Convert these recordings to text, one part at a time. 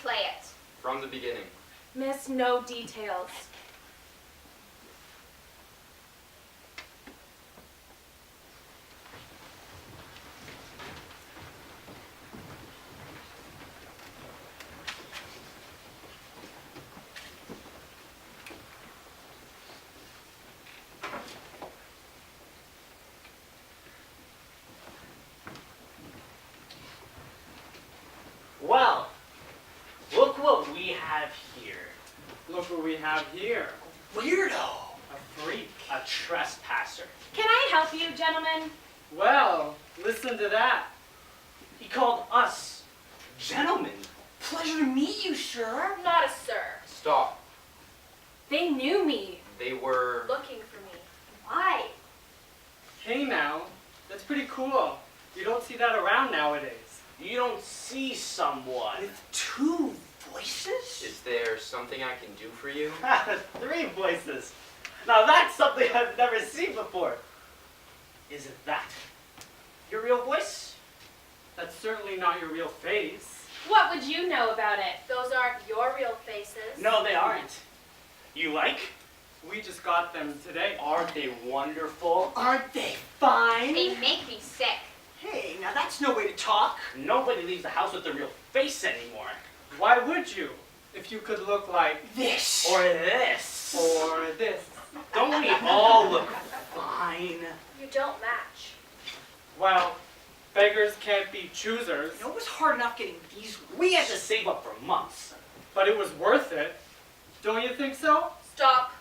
Replay it. From the beginning. Miss no details. Well, look what we have here. Look what we have here. Weirdo. A freak. A trespasser. Can I help you, gentlemen? Well, listen to that. He called us gentlemen. Pleasure to meet you, sir. Not a sir. Stop. They knew me. They were... Looking for me. Why? Hey now, that's pretty cool. You don't see that around nowadays. You don't see someone with two voices? Is there something I can do for you? 3 voices. Now that's something I've never seen before. Isn't that your real voice? That's certainly not your real face. What would you know about it? Those aren't your real faces. No, they aren't. You like? We just got them today. Aren't they wonderful? Aren't they fine? They make me sick. Hey, now that's no way to talk. Nobody leaves the house with their real face anymore. Why would you? If you could look like This. Or this. or this. Don't we all look fine? You don't match. Well, beggars can't be choosers, It was hard enough getting these. We had to save up for months. but it was worth it. Don't you think so? Stop.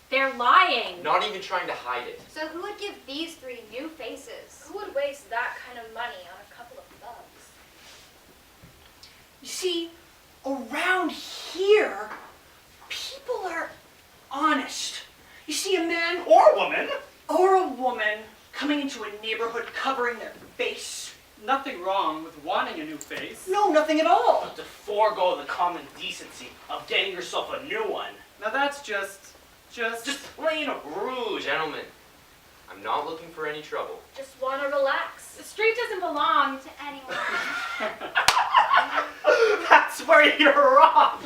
They're lying. Not even trying to hide it. So who would give these 3 new faces? Who would waste that kind of money on a couple of thugs? You see, around here, people are honest. You see a man Or woman. or a woman coming into a neighborhood covering their face. Nothing wrong with wanting a new face. No, nothing at all. But to forego the common decency of getting yourself a new one. Now that's just plain rude. Gentlemen, I'm not looking for any trouble. Just want to relax. The street doesn't belong to anyone. That's where you're wrong.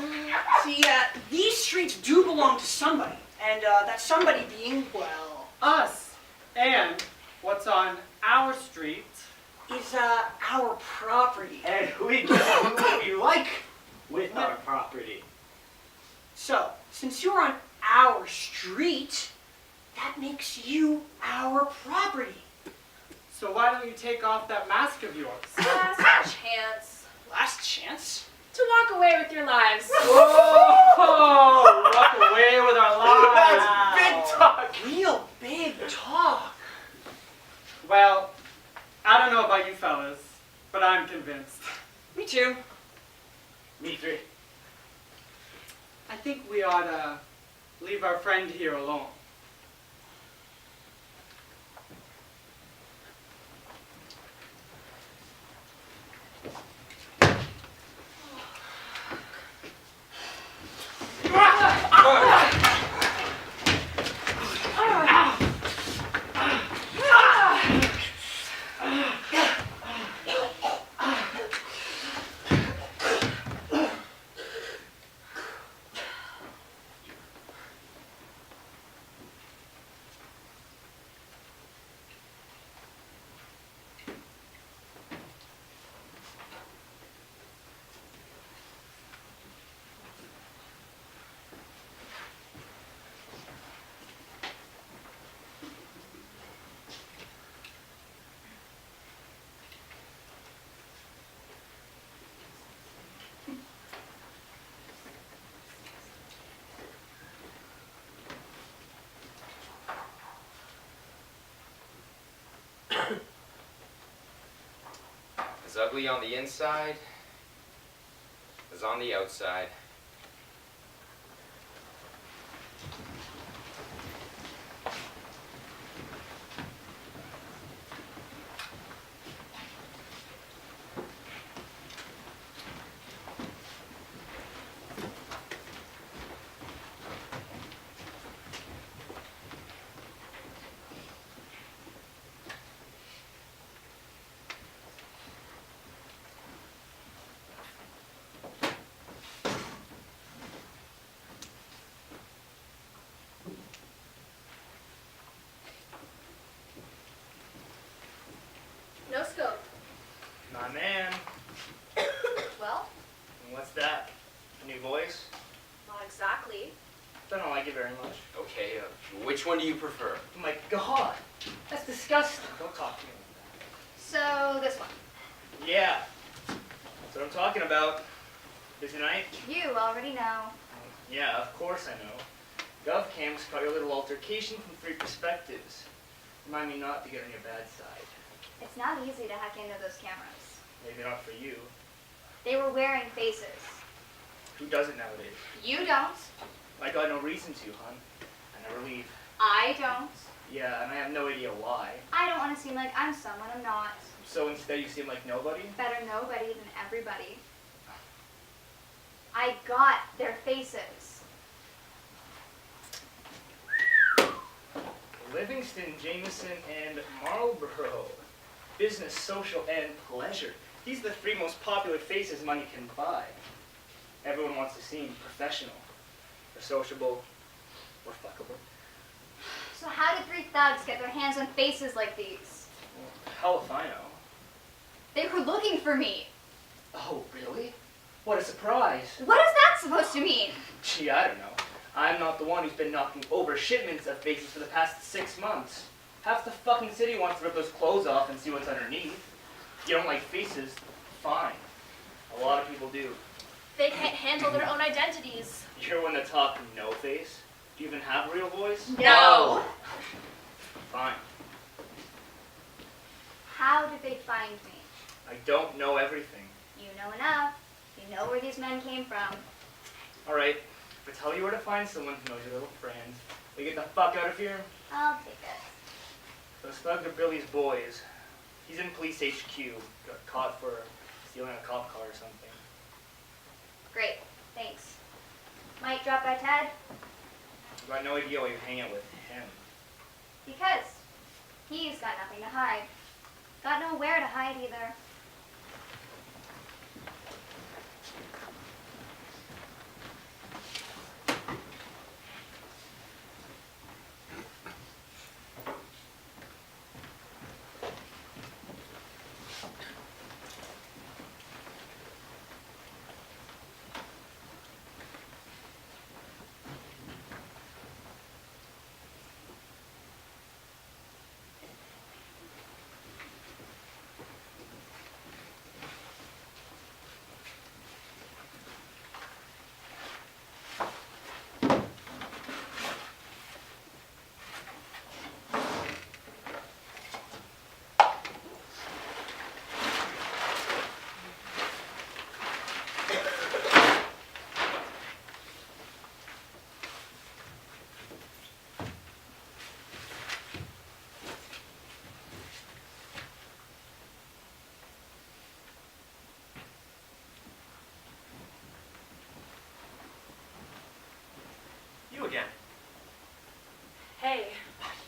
See, these streets do belong to somebody. And that somebody being, well, us. And what's on our street. is our property. And we can do what we like with our property. So, since you're on our street, that makes you our property. So why don't you take off that mask of yours? Last chance. Last chance? To walk away with your lives. Whoa! Walk away with our lives. That's big talk. Real big talk. Well, I don't know about you fellas, but I'm convinced. Me too. Me 3. I think we ought to leave our friend here alone. As ugly on the inside as on the outside. that? A new voice? Not exactly. I don't like it very much. Okay, which one do you prefer? Oh my god! That's disgusting. Don't talk to me So, this one. like that. Yeah. That's what I'm talking about. Busy night? You already know. Yeah, of course I know. GovCam's caught your little altercation from 3 perspectives. Remind me not to get on your bad side. It's not easy to hack into those cameras. Maybe not for you. They were wearing faces. Who does it nowadays? You don't. I got no reason to, hon. I never leave. I don't. Yeah, and I have no idea why. I don't want to seem like I'm someone I'm not. So instead you seem like nobody? Better nobody than everybody. I got their faces. Livingston, Jameson, and Marlborough. Business, social, and pleasure. These are the 3 most popular faces money can buy. Everyone wants to seem professional, or sociable, or fuckable. So how did 3 thugs get their hands on faces like these? Well, hell if I know. They were looking for me. Oh, really? What a surprise. What is that supposed to mean? Gee, I don't know. I'm not the one who's been knocking over shipments of faces for the past 6 months. Half the fucking city wants to rip those clothes off and see what's underneath. You don't like faces? Fine. A lot of people do. They can't handle their own identities. You're one to talk no face? Do you even have a real voice? No. Fine. How did they find me? I don't know everything. You know enough. You know where these men came from. Alright, if I tell you where to find someone who knows your little friend, will you get the fuck out of here? I'll take it. Those thugs are Billy's boys. He's in police HQ. Got caught for stealing a cop car or something. Great. Thanks. Might drop by Ted? I've got no idea why you're hanging out with him. Because he's got nothing to hide. Got nowhere to hide either. You again. Hey,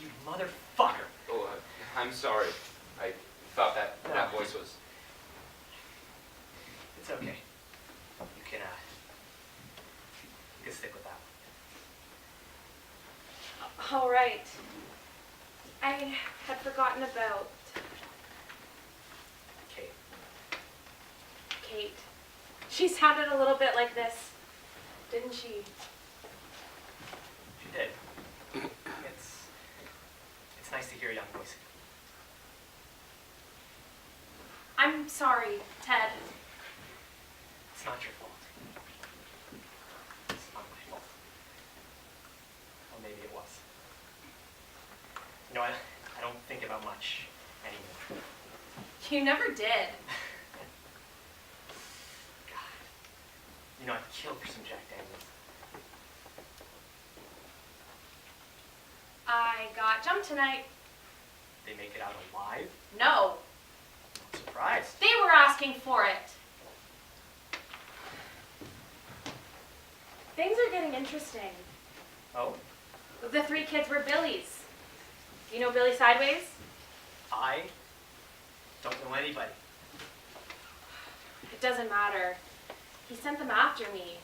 You motherfucker. Oh, I'm sorry. I thought that voice was... It's okay. You can stick with that one. all right. I had forgotten about Kate. Kate. She sounded a little bit like this, didn't she? She did. It's nice to hear a young voice. I'm sorry, Ted. It's not your fault. It's not my fault. Well, maybe it was. You know, I don't think about much anymore. You never did. God. You know, I'd kill for some Jack Daniels. I got jumped tonight. They make it out alive? No, I'm surprised. they were asking for it. Things are getting interesting. Oh? The 3 kids were Billy's. You know Billy Sideways? I don't know anybody. It doesn't matter. He sent them after me.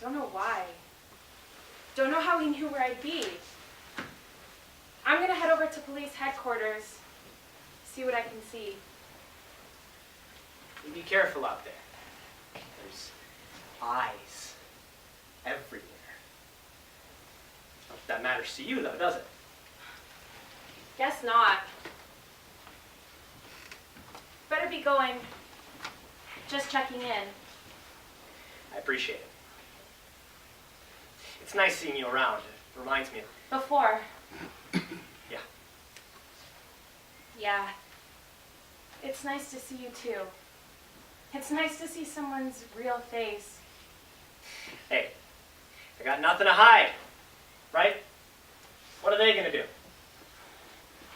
Don't know why. Don't know how he knew where I'd be. I'm gonna head over to police headquarters, see what I can see. You be careful out there. There's eyes everywhere. Not that matters to you, though, does it? Guess not. Better be going. Just checking in. I appreciate it. It's nice seeing you around. It reminds me of... Before. Yeah. Yeah. It's nice to see you too. It's nice to see someone's real face. Hey, I got nothing to hide, right? What are they gonna do?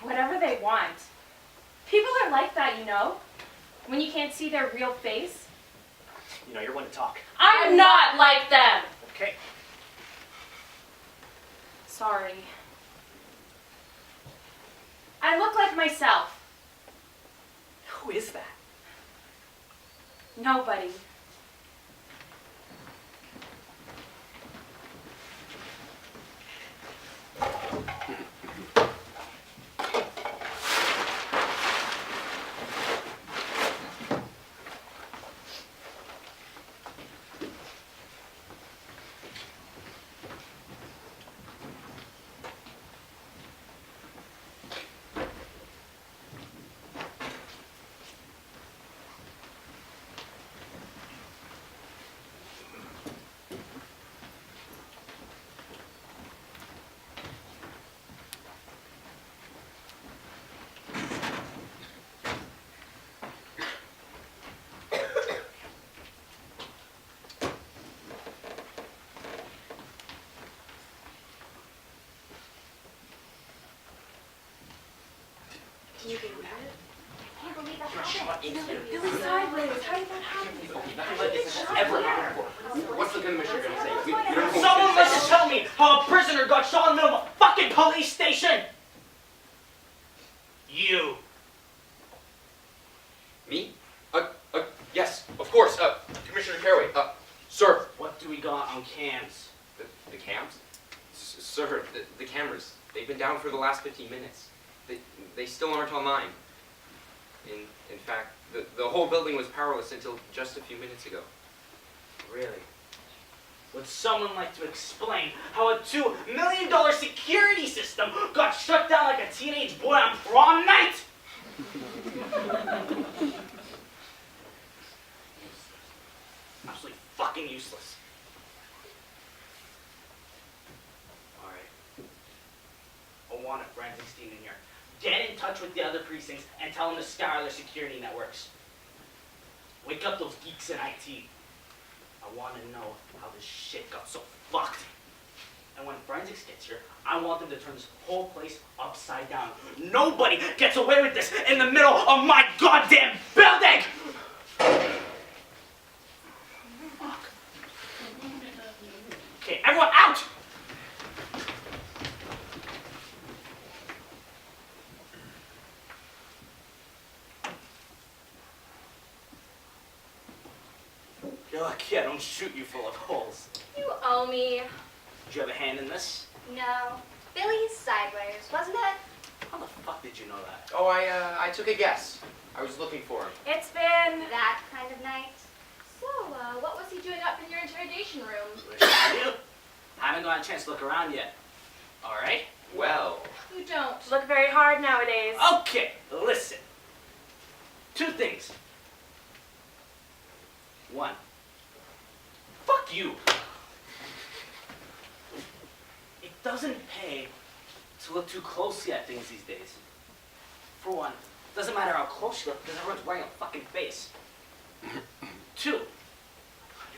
Whatever they want. People are like that, you know? When you can't see their real face. You know, you're one to talk. I'm not like them! Okay. Sorry. I look like myself. Who is that? Nobody. Can you believe it? I can't believe that happened. Billy sideways. How did that happen? Nothing like this has ever happened before. What's the commissioner gonna say? You don't know Someone what's must tell me how a prisoner got shot in the middle of a fucking police station! You. Me? Yes, of course. Commissioner Caraway. Sir. What do we got on cams? The cams? Sir, the cameras. They've been down for the last 15 minutes. They still aren't online. In fact, the whole building was powerless until just a few minutes ago. Really? Would someone like to explain how a $2 million security system got shut down like a teenage boy on prom night? Absolutely fucking useless. Alright. I want a forensics team in here. Get in touch with the other precincts and tell them to scour their security networks. Wake up those geeks in IT. I want to know how this shit got so fucked. And when forensics gets here, I want them to turn this whole place upside down. Nobody gets away with this in the middle of my goddamn building! Fuck. Okay, everyone out! You're lucky I don't shoot you full of holes. You owe me. Did you have a hand in this? No. Billy's sideways, wasn't it? How the fuck did you know that? Oh, I took a guess. I was looking for him. It's been... That kind of night. So, what was he doing up in your interrogation room? You? Haven't got a chance to look around yet. Alright? Well, You don't. Look very hard nowadays. Okay, listen. Two things. One. Fuck you. It doesn't pay to look too closely at things these days. For one, it doesn't matter how close you look because everyone's wearing a fucking face. Two, you're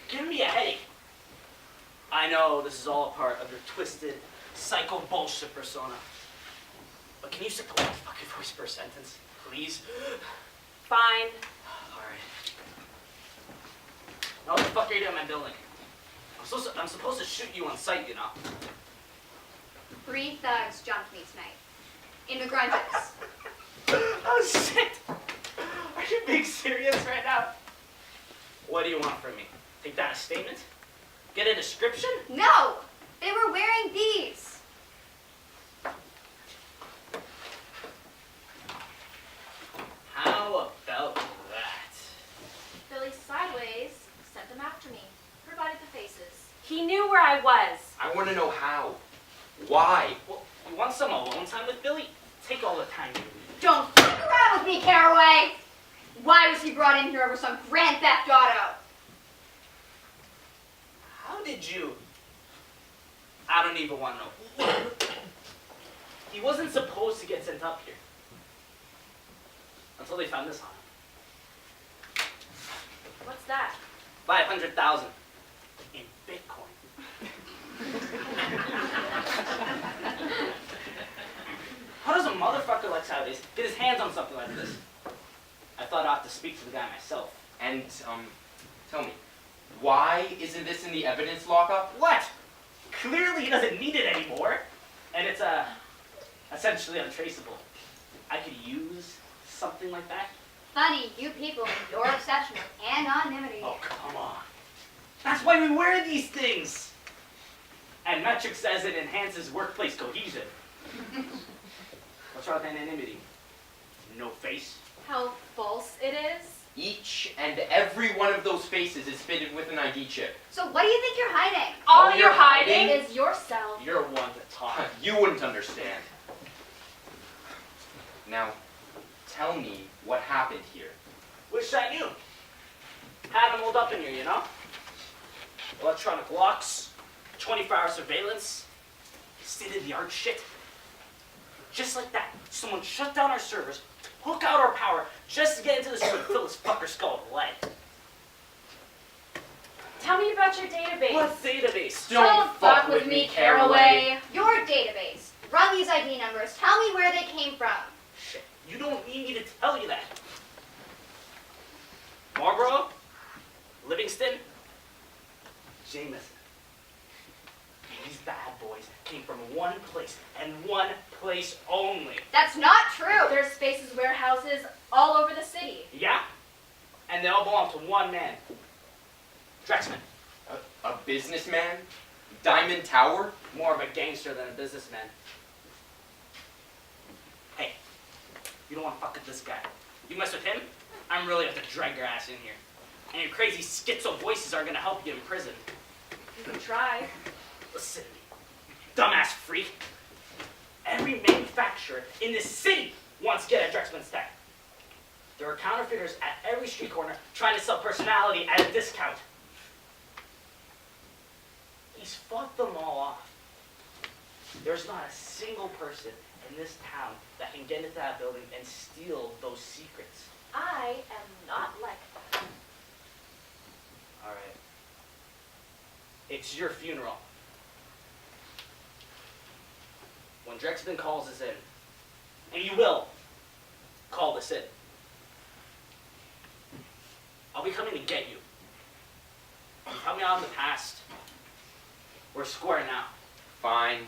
giving me a headache. I know this is all a part of your twisted, psycho bullshit persona. But can you stick to one fucking voice per sentence, please? Fine. Alright. Now what the fuck are you doing in my building? I'm supposed to shoot you on sight, you know. 3 thugs jumped me tonight. In the grunges. Oh shit! Are you being serious right now? What do you want from me? Take down a statement? Get a description? No! They were wearing these. How about that? Billy sideways He knew where I was. I want to know how. Why? Well, you want some alone time with Billy? Take all the time you need. Don't fuck around with me, Caraway! Why was he brought in here over some Grand Theft Auto? How did you? I don't even want to know. He wasn't supposed to get sent up here. Until they found this on him. What's that? 500,000 in Bitcoin. How does a motherfucker like Saturdays get his hands on something like this? I thought I'd have to speak to the guy myself. And, tell me, why isn't this in the evidence lockup? What? Clearly he doesn't need it anymore. And it's, essentially untraceable. I could use something like that. Funny, you people and your obsession with anonymity. Oh, come on. That's why we wear these things. And Metric says it enhances workplace cohesion. What's wrong with anonymity? No face. How false it is? Each and every one of those faces is fitted with an ID chip. So what do you think you're hiding? All you're you're hiding hiding is yourself. You're one to talk. You wouldn't understand. Now, tell me what happened here. Wish I knew. Had them hold up in here, you know? Electronic locks, 24-hour surveillance, state-of-the-art shit. Just like that, someone shut down our servers, hook out our power, just to get into the sewer and fill this fucker's skull with lead. Tell me about your database. What database? Don't fuck with me, Caraway. Your database. Run these ID numbers. Tell me where they came from. Shit, you don't need me to tell you that. Marlboro, Livingston, Jameson. These bad boys came from one place and one place only. That's not true. There's spaces, warehouses all over the city. Yeah? And they all belong to one man. Drexman. A businessman? Diamond Tower? More of a gangster than a businessman. Hey, you don't want to fuck with this guy. You mess with him, I'm really have to drag your ass in here. And your crazy schizo voices aren't gonna help you in prison. You can try. Listen to me, you dumbass freak. Every manufacturer in this city wants to get at Drexman's tech. There are counterfeiters at every street corner trying to sell personality at a discount. He's fought them all off. There's not a single person in this town that can get into that building and steal those secrets. I am not like that. All right. It's your funeral. When Drexman calls us in, and you will call this in, I'll be coming to get you. You help me out in the past. We're square now. Fine.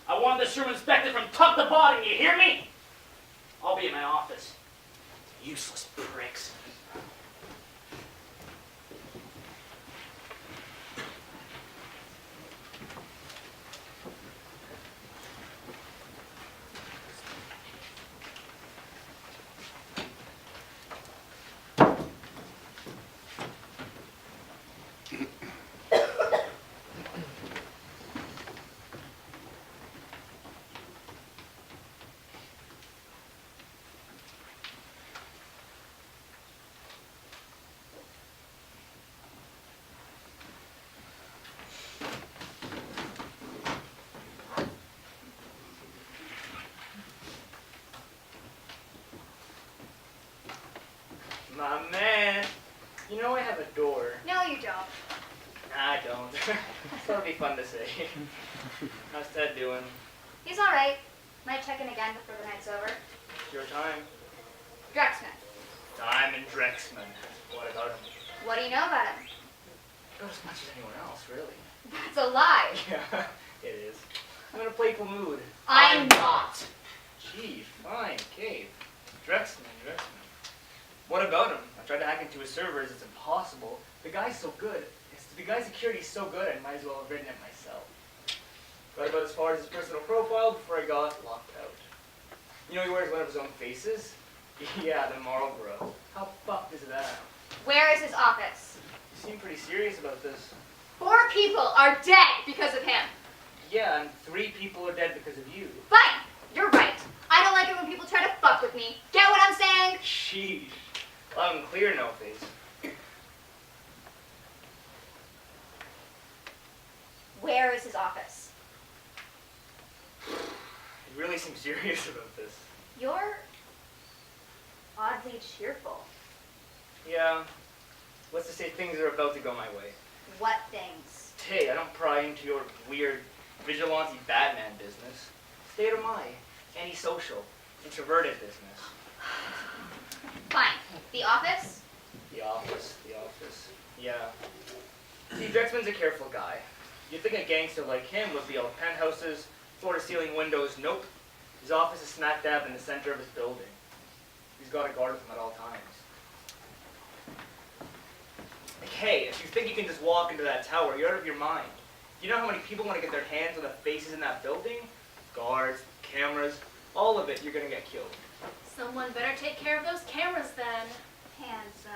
I want this room inspected from top to bottom, you hear me? I'll be in my office. Useless pricks. My man, you know I have a door. No, you don't. Nah, I don't. Thought it'd be fun to say. How's Ted doing? He's all right. Might check in again before the night's over. Your time? Drexman, Diamond Drexman. What about him? what do you know about him? Not as much as anyone else, really. That's a lie. Yeah, it is. I'm in a playful mood. I'm not. Gee, fine, Cave. Drexman. What about him? I tried to hack into his servers. It's impossible. The guy's so good. The guy's security's so good, I might as well have written it myself. Got about as far as his personal profile before I got locked out. You know he wears one of his own faces? Yeah, the Marlboro. How fucked is that? Where is his office? You seem pretty serious about this. 4 people are dead because of him. Yeah, and 3 people are dead because of you. Fine, you're right. I don't like it when people try to fuck with me. Get what I'm saying? Sheesh. Loud and clear, no face. Where is his office? You really seem serious about this. You're oddly cheerful. Yeah. Let's just say things are about to go my way. What things? Hey, I don't pry into your weird vigilante Batman business. Stay out of my antisocial, introverted business. Fine. The office? The office. Yeah. See, Drexman's a careful guy. You'd think a gangster like him would be all penthouses, floor-to-ceiling windows. Nope. His office is smack dab in the center of his building. He's got a guard with him at all times. Like, hey, if you think you can just walk into that tower, you're out of your mind. You know how many people want to get their hands on the faces in that building? Guards, cameras, all of it, you're gonna get killed. Someone better take care of those cameras then. Handsome.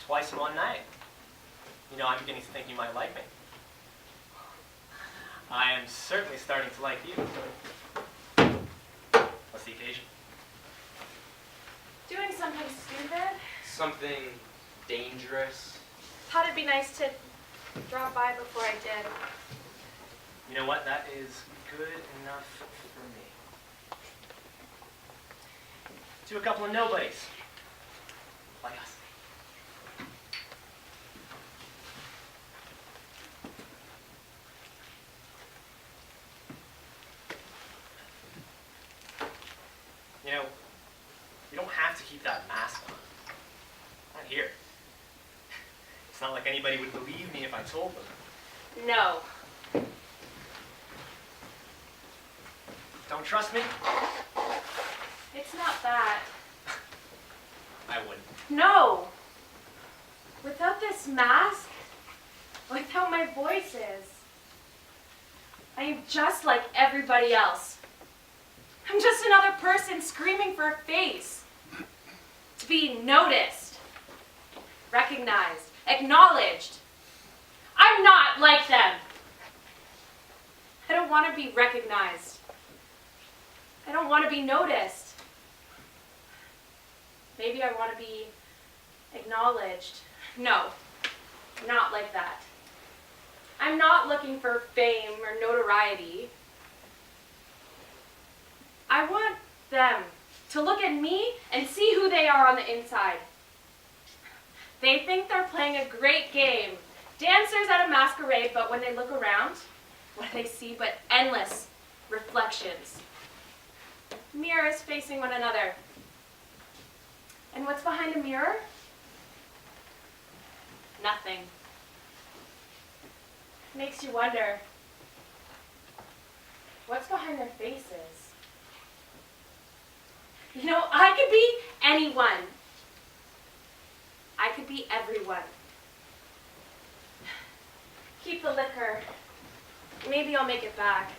Twice in one night. You know, I'm beginning to think you might like me. I am certainly starting to like you. What's the occasion? Doing something stupid? Something dangerous? Thought it'd be nice to drop by before I did. You know what? That is good enough for me. To a couple of nobodies. Like us. You know, you don't have to keep that mask on. Not here. It's not like anybody would believe me if I told them. No. Don't trust me? It's not that. I wouldn't. No! Without this mask, without my voices, I am just like everybody else. I'm just another person screaming for a face. To be noticed, recognized, acknowledged. I'm not like them. I don't want to be recognized. I don't want to be noticed. Maybe I want to be acknowledged. No, not like that. I'm not looking for fame or notoriety. I want them to look at me and see who they are on the inside. They think they're playing a great game, dancers at a masquerade, but when they look around, what do they see but endless reflections? Mirrors facing one another. And what's behind a mirror? Nothing. Makes you wonder, what's behind their faces? You know, I could be anyone. I could be everyone. Keep the liquor. Maybe I'll make it back.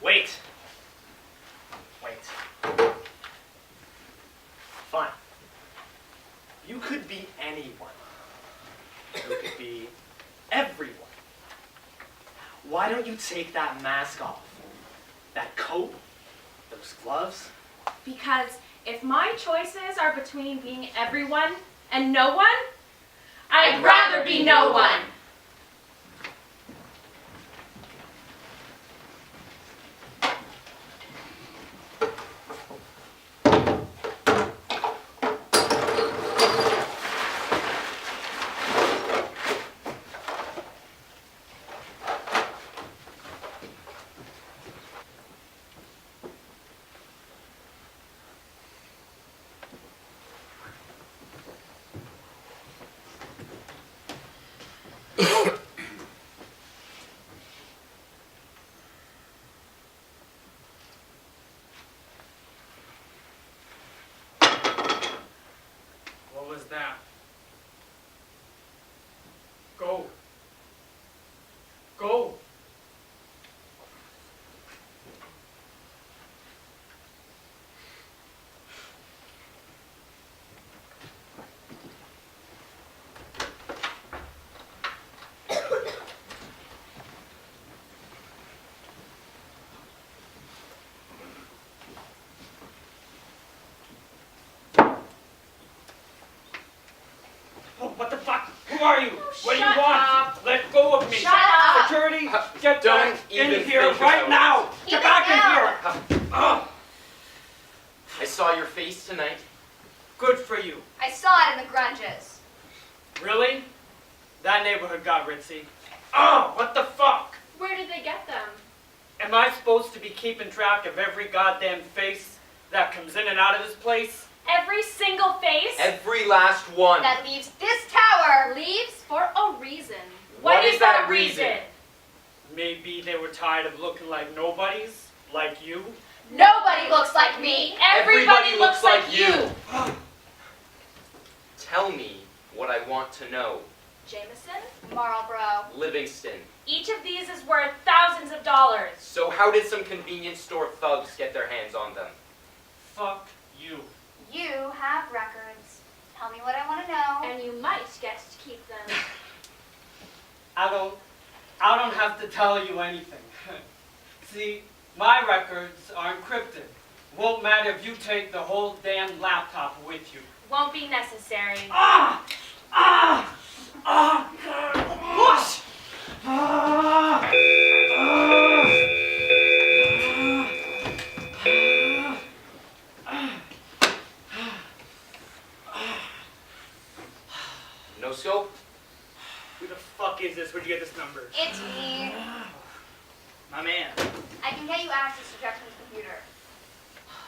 Wait. Fine. You could be anyone. You could be everyone. Why don't you take that mask off? That coat? Those gloves? Because if my choices are between being everyone and no one, I'd rather be no one. What was that? Go. Go. Oh, what the fuck? Who are you? What do you shut want? up. Let go of me. Shut up. Security, get Don't back even in here think right about now. Keep Get it back down. in here. Ugh. I saw your face tonight. Good for you. I saw it in the grunges. Really? That neighborhood got ritzy. Oh, what the fuck? Where did they get them? Am I supposed to be keeping track of every goddamn face that comes in and out of this place? Every single face Every last one. That leaves this tower. leaves for a reason. What is is that reason? Maybe they were tired of looking like nobodies, like you. Nobody looks like me. Everybody looks like you. Tell me what I want to know. Jameson, Marlboro. Livingston. each of these is worth thousands of dollars. So how did some convenience store thugs get their hands on them? Fuck you. You have records. Tell me what I want to know. And you might get to keep them. I don't have to tell you anything. See, my records are encrypted. Won't matter if you take the whole damn laptop with you. Won't be necessary. Ah! Ah! Ah! Push! Ah! No scope? Who the fuck is this? Where'd you get this number? It's me. My man. I can get you access to Jackson's computer.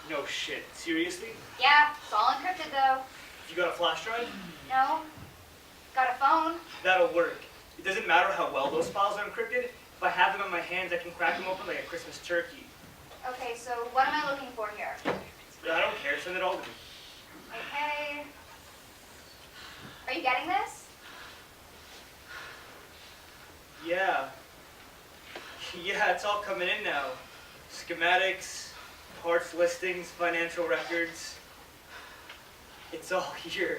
No shit. Seriously? Yeah, it's all encrypted though. You got a flash drive? No. Got a phone. That'll work. It doesn't matter how well those files are encrypted. If I have them in my hands, I can crack them open like a Christmas turkey. Okay, so what am I looking for here? I don't care. Send it all to me. Okay. Are you getting this? Yeah. Yeah, it's all coming in now. Schematics, parts listings, financial records. It's all here.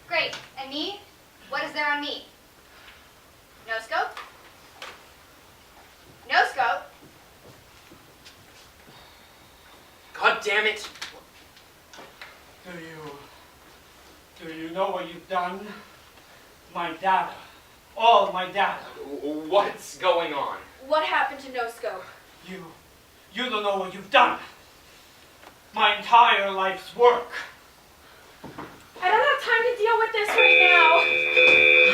Great. And me? What is there on me? No scope? No scope? God damn it! Do you know what you've done? My data. All my data. What's going on? What happened to No Scope? You don't know what you've done. My entire life's work. I don't have time to deal with this right now.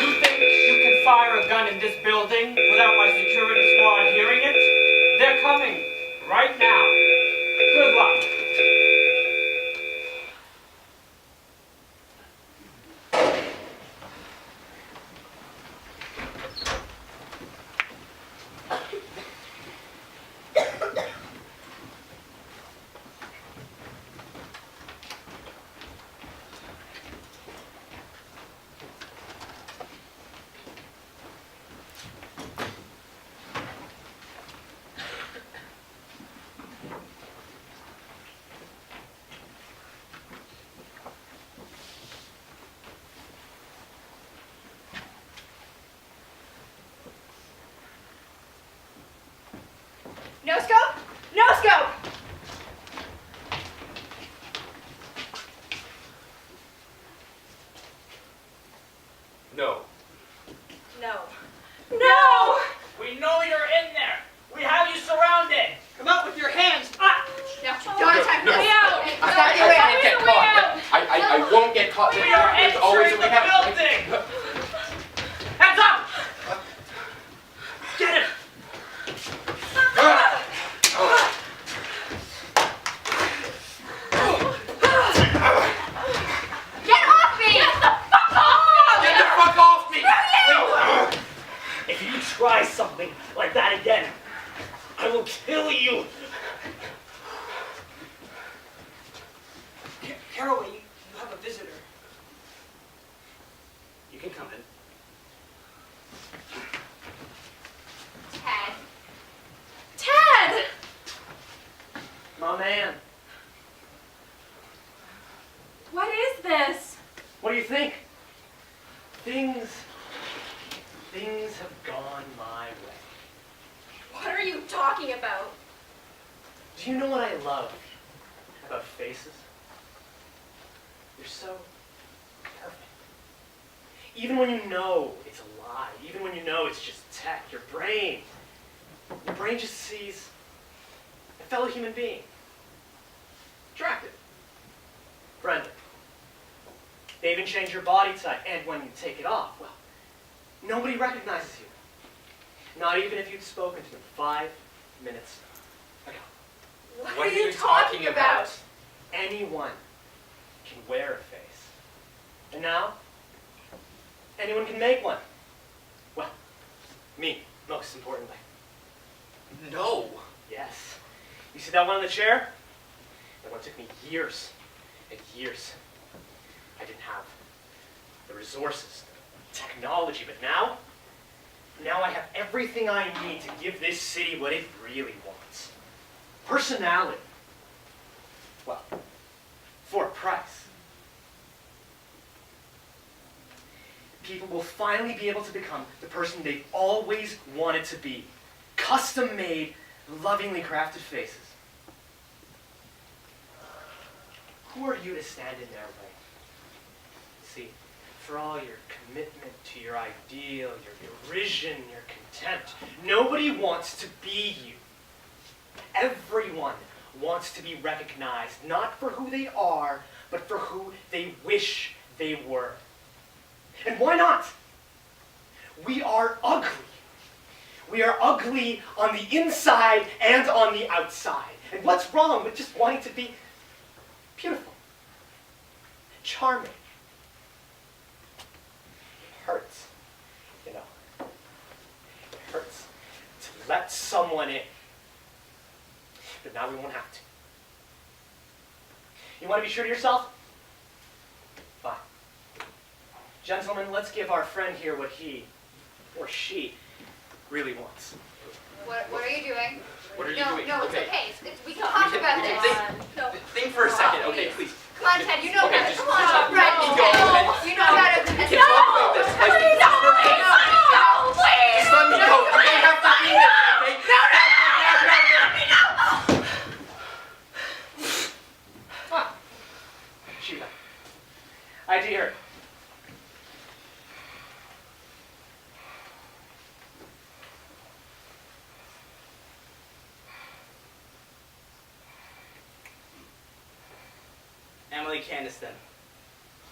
You think you can fire a gun in this building without my security squad hearing it? They're coming right now. Good luck. No. No. No! We know you're in there. We have you surrounded. Come out with your hands up! No. Don't attack me. Way out! I won't get caught. I won't get caught. We are There's always entering we the have- building. Hands up! Get him! Get off me! Get the fuck off! Get the fuck off me! If you try something like that again, I will kill you. Caraway, you have a visitor. You can come in. Ted. Ted! My man, What is this? what do you think? Things have gone my way. What are you talking about? Do you know what I love about faces? You're so perfect. Even when you know it's a lie, even when you know it's just tech, your brain just sees a fellow human being. Attractive. Friendly. They even change your body type, and when you take it off, well, nobody recognizes you. Not even if you'd spoken to them 5 minutes ago. What are you talking about? Anyone can wear a face. And now, anyone can make one. Well, me, most importantly. No. Yes. You see that one on the chair? That one took me years and years. I didn't have the resources, the technology, but now I have everything I need to give this city what it really wants. Personality. Well, for a price. People will finally be able to become the person they've always wanted to be. Custom-made, lovingly crafted faces. Who are you to stand in their way? See, for all your commitment to your ideal, your derision, your contempt, nobody wants to be you. Everyone wants to be recognized, not for who they are, but for who they wish they were. And why not? We are ugly. We are ugly on the inside and on the outside. And what's wrong with just wanting to be beautiful, charming? It hurts, you know. It hurts to let someone in. But now we won't have to. You want to be true to yourself? Fine. Gentlemen, let's give our friend here what he, or she, really wants. What are you doing? What are you no, doing? No, Okay. it's okay. We can talk can- about we this. can No. Think for a second, Oh, okay, please. please. Come on, Ted. You know Okay, better. just- Come on, just- Brett. just You go, know. and- You know how to. We can talk about this. Like, Please, no, please, no, please. Just let me go. You don't have to be here, okay? Ah, Sheila. I do hear. Emily Caniston,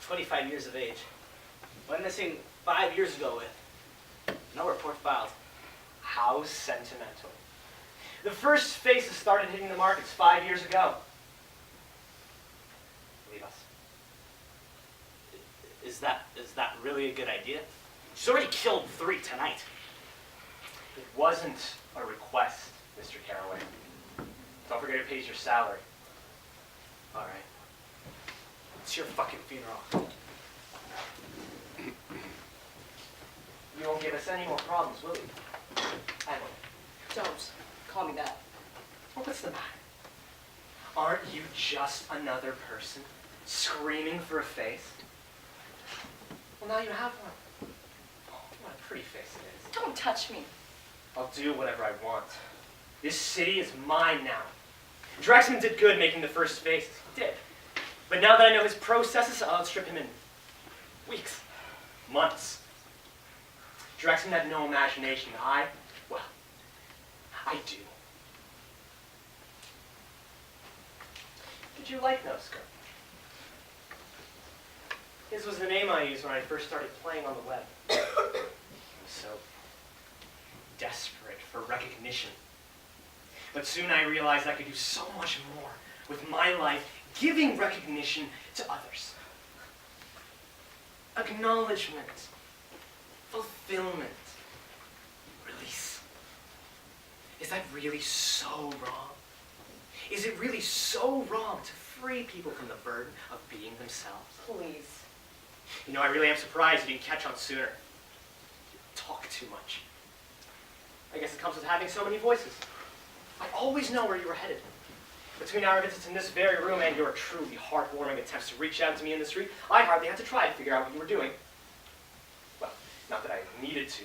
25 years of age. Went missing 5 years ago with no report filed. How sentimental. The first faces started hitting the markets 5 years ago. Leave us. Is that really a good idea? She's already killed 3 tonight. It wasn't a request, Mr. Caraway. Don't forget it pays your salary. All right. It's your fucking funeral. You won't give us any more problems, will you? Emily. Don't call me that. Well, what's the matter? Aren't you just another person screaming for a face? Well, now you have one. Oh, what a pretty face it is. Don't touch me. I'll do whatever I want. This city is mine now. Drexman did good making the first faces. He did. But now that I know his processes, I'll strip him in weeks, months. Drexen had no imagination. Well, I do. Did you like Nosker? His was the name I used when I first started playing on the web. I was so desperate for recognition. But soon I realized I could do so much more with my life, giving recognition to others. Acknowledgement, fulfillment, release. Is that really so wrong? Is it really so wrong to free people from the burden of being themselves? Please. You know, I really am surprised you didn't catch on sooner. You talk too much. I guess it comes with having so many voices. I always know where you were headed. Between our visits in this very room and your truly heartwarming attempts to reach out to me in the street, I hardly had to try to figure out what you were doing. Well, not that I needed to.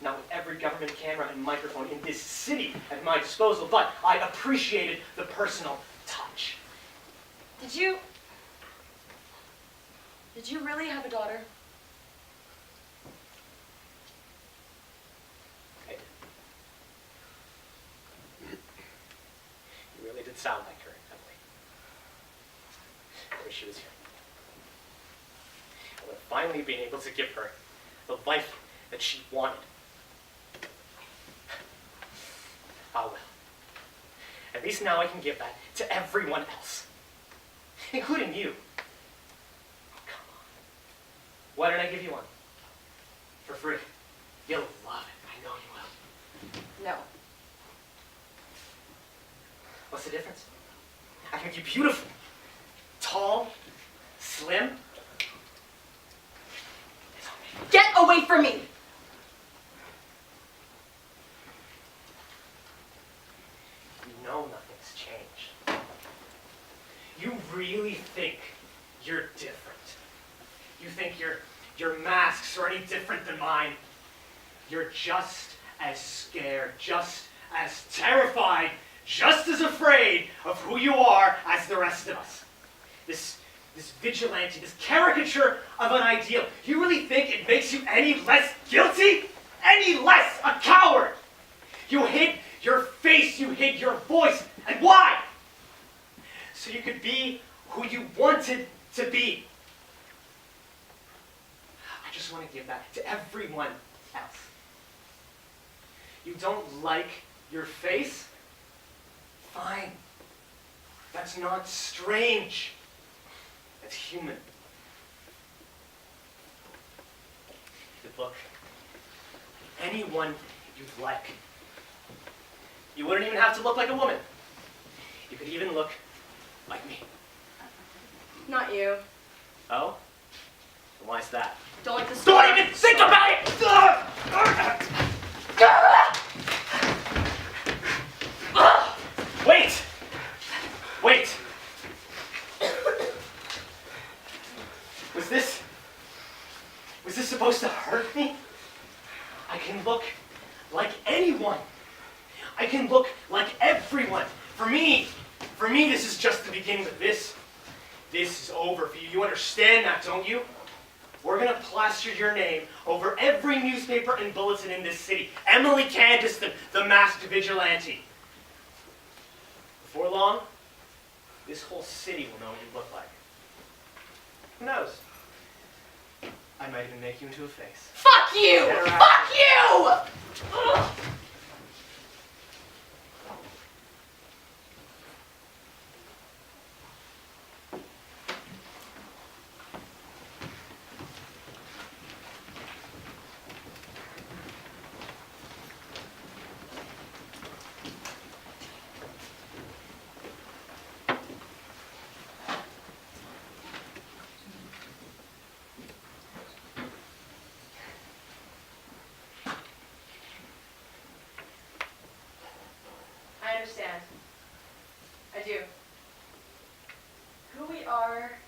Not with every government camera and microphone in this city at my disposal, but I appreciated the personal touch. Did you really have a daughter? I did. You really did sound like her, Emily. I wish she was here. I would have finally been able to give her the life that she wanted. Ah well. At least now I can give that to everyone else. Including you. Oh, come on. Why don't I give you one? For free. You'll love it. I know you will. No. What's the difference? I can make you beautiful. Tall. Slim. It's on me. Get away from me! You know nothing's changed. You really think you're different. You think your masks are any different than mine. You're just as scared, just as terrified, just as afraid of who you are as the rest of us. This vigilante, this caricature of an ideal. You really think it makes you any less guilty? Any less a coward? You hid your face, you hid your voice. And why? So you could be who you wanted to be. I just want to give that to everyone else. You don't like your face? Fine. That's not strange. That's human. You could look anyone you'd like. You wouldn't even have to look like a woman. You could even look like me. Not you. Oh? Why's that? Don't like the Don't even think about it! Wait! Wait! Was this supposed to hurt me? I can look like anyone. I can look like everyone. For me, this is just the beginning of this. This is over for you. You understand that, don't you? We're gonna plaster your name over every newspaper and bulletin in this city. Emily Candace, the masked vigilante. Before long, this whole city will know what you look like. Who knows? I might even make you into a face. Fuck you! Better act. Fuck you! Ugh. I understand. I do. Who we are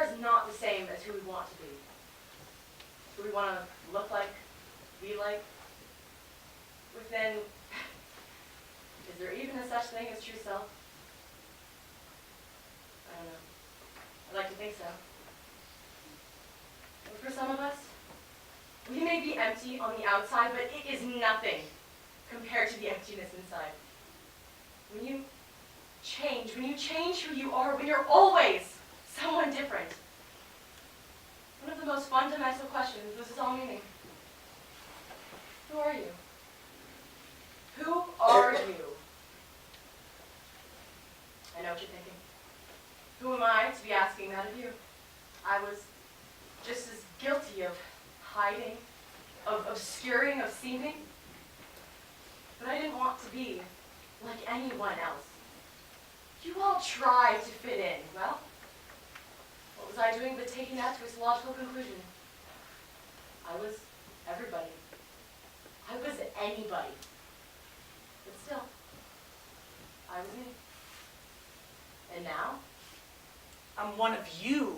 is not the same as who we want to be. Who we want to look like, be like. Within, is there even a such thing as true self? I don't know. I'd like to think so. But for some of us, be empty on the outside, but it is nothing compared to the emptiness inside. When you change who you are, when you're always someone different. One of the most fundamental questions was its all meaning. Who are you? Who are you? I know what you're thinking. Who am I to be asking that of you? I was just as guilty of hiding, of obscuring, of seeming. But I didn't want to be like anyone else. You all tried to fit in. Well, what was I doing but taking that to its logical conclusion? I was everybody. I was anybody. But still, I was me. And now? I'm one of you.